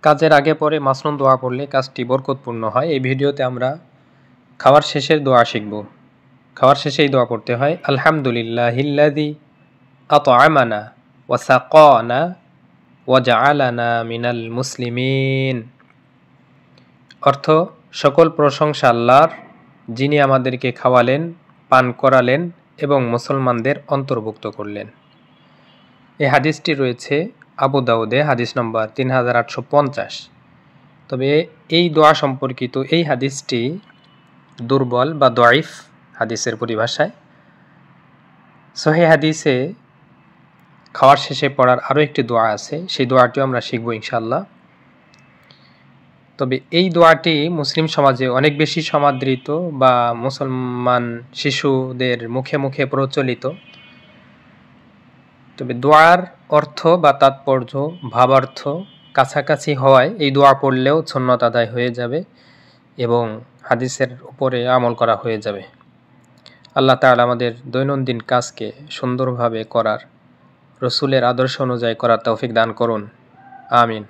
কাজের আগে পরে মাসনুন দোয়া পড়লে কাজটি বরকতপূর্ণ হয়। এই ভিডিওতে আমরা খাওয়ার শেষের দোয়া শিখব। খাওয়ার শেষে এই দোয়া পড়তে হয়, আলহামদুলিল্লাহিল্লাযী আত'আমানা ওয়া সাকানা ওয়া জাআলানা মিনাল মুসলিমিন। অর্থ, সকল প্রশংসা আল্লাহর, যিনি আমাদেরকে খাওয়ালেন, পান করালেন এবং মুসলমানদের অন্তর্ভুক্ত করলেন। এই হাদিসটি রয়েছে আবু দাউদে, হাদিস নম্বর 3850। তবে এই দোয়া সম্পর্কিত এই হাদিসটি দুর্বল বা দয়ীফ হাদিসের পরিভাষায়। সহিহ হাদিসে খাওয়ার শেষে পড়ার আরও একটি দোয়া আছে, সেই দোয়াটিও আমরা শিখব ইনশাআল্লাহ। তবে এই দোয়াটি মুসলিম সমাজে অনেক বেশি সমাদৃত বা মুসলমান শিশুদের মুখে মুখে প্রচলিত। তবে দোয়ার অর্থ বা তাৎপর্য, ভাবার্থ কাছাকাছি হওয়ায় এই দোয়া পড়লেও সুন্নত আদায় হয়ে যাবে এবং হাদিসের উপরে আমল করা হয়ে যাবে। আল্লাহ তাআলা আমাদের দৈনন্দিন কাজকে সুন্দরভাবে করার, রসুলের আদর্শ অনুযায়ী করার তৌফিক দান করুন। আমিন।